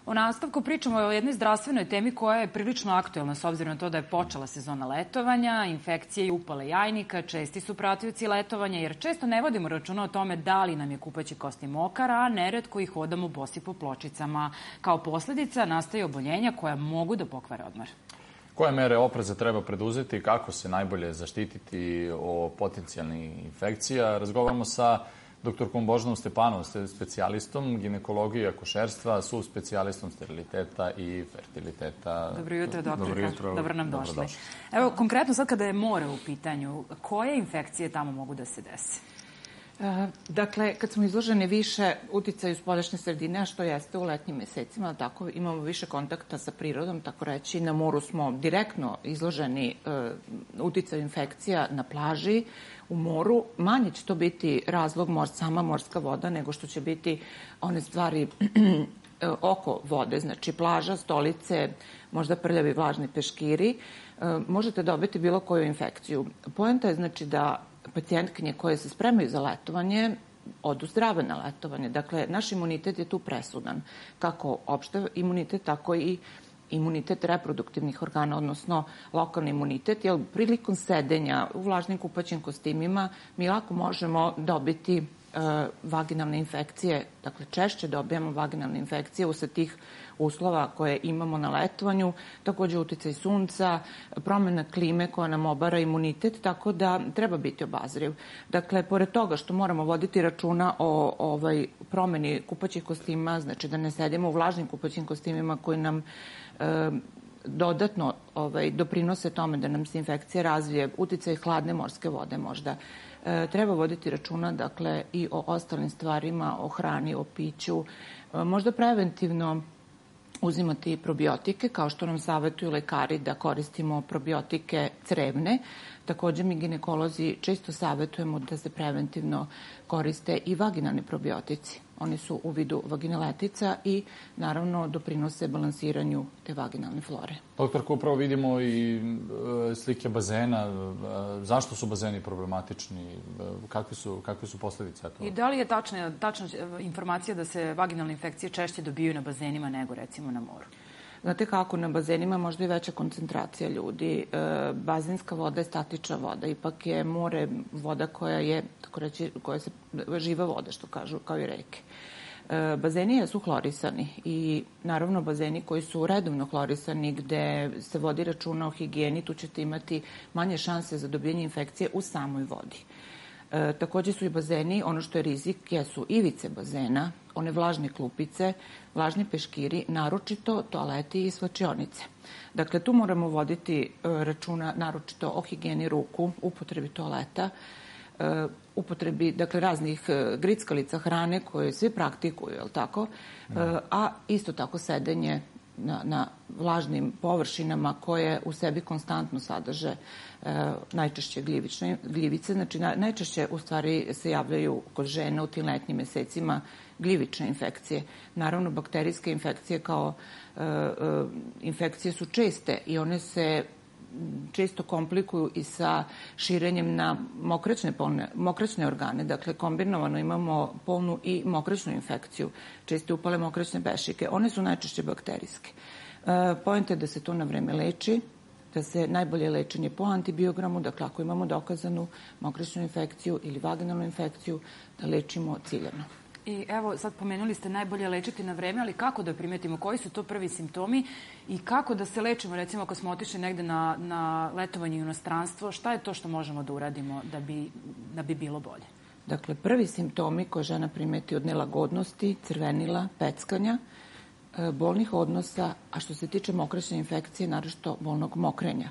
U nastavku pričamo o jednoj zdravstvenoj temi koja je prilično aktuelna s obzirom na to da je počela sezona letovanja, infekcije i upale jajnika, česti su pratioci letovanja jer često ne vodimo računa o tome da li nam je kupaći kosti mokar, a neretko i hodamo bosi po pločicama. Kao posledica nastaje oboljenja koja mogu da pokvare odmor. Koje mere opreza treba preduzeti, kako se najbolje zaštititi od potencijalnih infekcija? Razgovaramo sa doktorkom Božanom Stepanovom, specijalistom ginekologije i akušerstva, subspecijalistom steriliteta i fertiliteta. Dobro jutro, doktorka. Dobro jutro. Dobro nam došli. Evo, konkretno sad kada je more u pitanju, koje infekcije tamo mogu da se desi? Dakle, kad smo izloženi više uticaju spoljašnje sredine, a što jeste u letnjim mesecima, tako imamo više kontakta sa prirodom, tako reći, na moru smo direktno izloženi uticaju infekcija na plaži, u moru. Manje će to biti razlog sama morska voda, nego što će biti one stvari oko vode, znači plaža, stolice, možda prljavi vlažni peškiri. Možete dobiti bilo koju infekciju. Poenta je znači da pacijentkinje koje se spremaju za letovanje odu zdrave na letovanje. Dakle, naš imunitet je tu presudan. Kako opšte imunitet, tako i imunitet reproduktivnih organa, odnosno lokalni imunitet, jer prilikom sedenja u vlažnim kupaćim kostimima mi lako možemo dobiti vaginalne infekcije, dakle češće dobijamo vaginalne infekcije usled tih uslova koje imamo na letovanju, takođe uticaj sunca, promjena klime koja nam obara imunitet, tako da treba biti obazriv. Dakle, pored toga što moramo voditi računa o promjeni kupaćih kostima, znači da ne sedimo u vlažnim kupaćim kostimima koji nam dodatno doprinose tome da nam se infekcija razvije, uticaj hladne morske vode možda. Treba voditi računa, dakle, i o ostalim stvarima, o hrani, o piću. Možda preventivno uzimati probiotike, kao što nam savjetuju lekari da koristimo probiotike crevne. Takođe, mi ginekolozi često savjetujemo da se preventivno koriste i vaginalni probiotici. Oni su u vidu vaginaletica i, naravno, doprinose balansiranju te vaginalne flore. Doktorko, upravo vidimo i slike bazena. Zašto su bazeni problematični? Kakve su posljedice toga? I da li je tačna informacija da se vaginalne infekcije češće dobiju na bazenima nego, recimo, na moru? Znate kako, na bazenima možda i veća koncentracija ljudi. Bazenska voda je statična voda, ipak je more voda koja je, tako reći, živa voda, što kažu, kao i reke. Bazeni su hlorisani i naravno bazeni koji su redovno hlorisani, gde se vodi računa o higijeni, tu ćete imati manje šanse za dobijanje infekcije u samoj vodi. Takođe su i bazeni, ono što je rizik, jesu ivice bazena, one vlažne klupice, vlažni peškiri, naročito toaleti i svlačionice. Dakle, tu moramo voditi računa naročito o higijeni ruku, upotrebi toaleta, upotrebi, dakle, raznih grickalica hrane koje svi praktikuju, je li tako? A isto tako sedenje na vlažnim površinama koje u sebi konstantno sadrže najčešće gljivice. Znači, najčešće u stvari se javljaju kod žena u tim letnjim mesecima gljivične infekcije. Naravno, bakterijske infekcije kao infekcije su česte i one se često komplikuju i sa širenjem na mokraćne organe. Dakle, kombinovano imamo polnu i mokraćnu infekciju. Česte upale mokraćne bešike. One su najčešće bakterijske. Poenta je da se to na vreme leči, da se najbolje lečenje po antibiogramu, dakle, ako imamo dokazanu mokraćnu infekciju ili vaginalnu infekciju, da lečimo ciljano. I evo, sad pomenuli ste najbolje lečiti na vreme, ali kako da primetimo koji su to prvi simptomi i kako da se lečimo, recimo ako smo otišli negde na letovanje u inostranstvo, šta je to što možemo da uradimo da bi bilo bolje? Dakle, prvi simptomi koje žena primeti od nelagodnosti, crvenila, peckanja, bolnih odnosa, a što se tiče mokraćne infekcije, naročito bolnog mokrenja.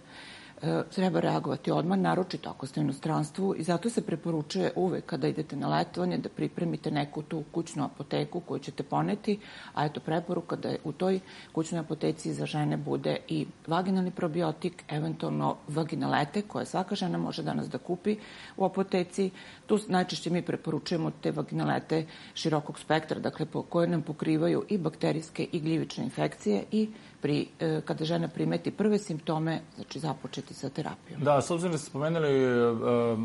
Treba reagovati odmah, naročito ako ste u inostranstvu, i zato se preporučuje uvek kada idete na letovanje da pripremite neku tu kućnu apoteku koju ćete poneti, a eto preporuka da u toj kućnoj apoteci za žene bude i vaginalni probiotik, eventualno vaginalete koje svaka žena može danas da kupi u apoteci. Tu najčešće mi preporučujemo te vaginalete širokog spektra, dakle koje nam pokrivaju i bakterijske i gljivične infekcije i kada žena primeti prve simptome, znači započeti sa terapijom. Da, s obzirom da ste spomenuli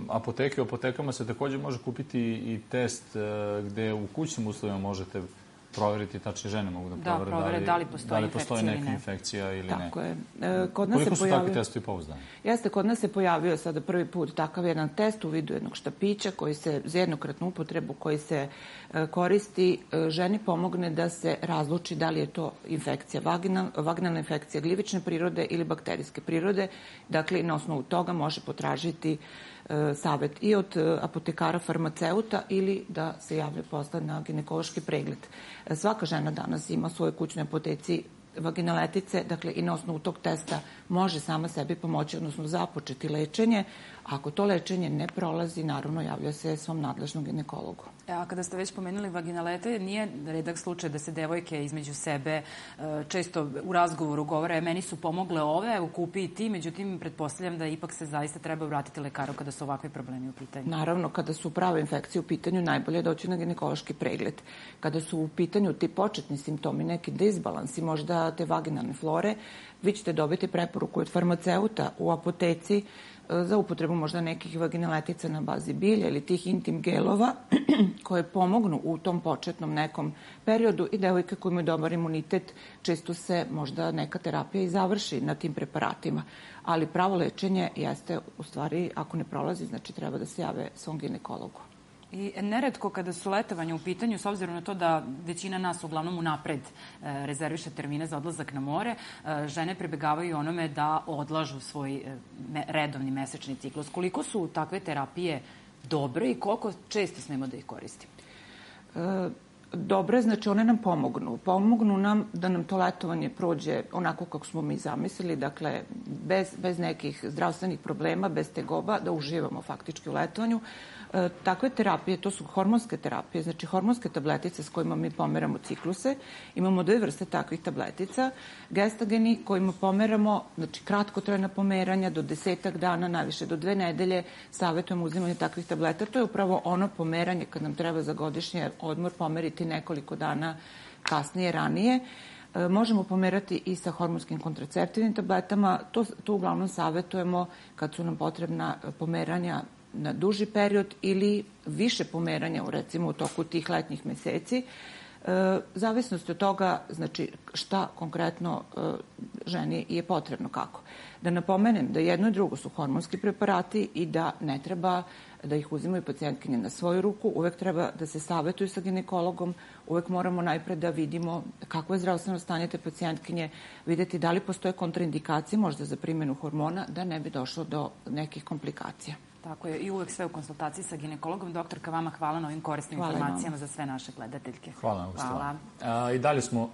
apoteke, u apotekama se također može kupiti i test gde u kućnim uslovima možete proveriti, tačnije žene mogu da provere da li postoji neka infekcija ili ne. Tako je. Koliko su takvi testovi pouzdani? Jeste, kod nas se pojavio sada prvi put takav jedan test u vidu jednog štapića koji se za jednokratnu upotrebu koji se koristi ženi pomogne da se razluči da li je to infekcija vaginalna infekcija gljivične prirode ili bakterijske prirode. Dakle, na osnovu toga može potražiti savet i od apotekara, farmaceuta ili da se javlja posle na ginekološki pregled. Svaka žena danas ima u svojoj kućnoj apoteci vaginaletice, dakle i na osnovu tog testa može sama sebi pomoći, odnosno započeti lečenje. Ako to lečenje ne prolazi, naravno javlja se svom nadležnom ginekologu. A kada ste već pomenuli vaginalete, nije redak slučaj da se devojke između sebe često u razgovoru govore meni su pomogle ove, ukupi i ti, međutim, pretpostavljam da ipak se zaista treba vratiti lekaru kada su ovakvi problemi u pitanju. Naravno, kada su prave infekcije u pitanju, najbolje je doći na ginekološki pregled. Kada su u pitanju ti početni simptomi, neki disbalansi, možda te vaginalne flore, vi ćete dobiti preporuku od farmaceuta u apoteci za upotrebu možda nekih vaginaletica na bazi bilja ili tih intim gelova koje pomognu u tom početnom nekom periodu i devojke koje imaju dobar imunitet često se možda neka terapija i završi na tim preparatima. Ali pravo lečenje jeste u stvari ako ne prolazi, znači treba da se jave svom ginekologu. I neretko kada su letovanja u pitanju, s obzirom na to da većina nas uglavnom unapred rezerviše termine za odlazak na more, žene pribegavaju onome da odlažu svoj redovni mesečni ciklus. Koliko su takve terapije dobre i koliko često smemo da ih koristimo? Dobre, znači one nam pomognu. Pomognu nam da nam to letovanje prođe onako kako smo mi zamislili, dakle bez nekih zdravstvenih problema, bez tegoba, da uživamo faktički u letovanju. Takve terapije, to su hormonske terapije, znači hormonske tabletice s kojima mi pomeramo cikluse. Imamo dve vrste takvih tabletica. Gestageni kojima pomeramo, znači kratkotrajna pomeranja do 10 dana, najviše do 2 nedelje, savjetujemo uzimanje takvih tableta. To je upravo ono pomeranje kad nam treba za godišnji odmor pomeriti nekoliko dana kasnije, ranije. Možemo pomerati i sa hormonskim kontraceptivnim tabletama. To uglavnom savjetujemo kad su nam potrebna pomeranja na duži period ili više pomeranja, recimo u toku tih letnjih meseci. Zavisnosti od toga, znači šta konkretno ženi je potrebno kako. Da napomenem da jedno i drugo su hormonski preparati i da ne treba da ih uzimaju pacijentkinje na svoju ruku, uvek treba da se savjetuju sa ginekologom, uvek moramo najpre da vidimo kakvo je zdravstveno stanje te pacijentkinje, videti da li postoje kontraindikacije možda za primjenu hormona, da ne bi došlo do nekih komplikacija. Tako je, i uvek sve u konsultaciji sa ginekologom. Doktorka, vama hvala na ovim korisnim informacijama za sve naše gledateljke. Hvala. I dalje smo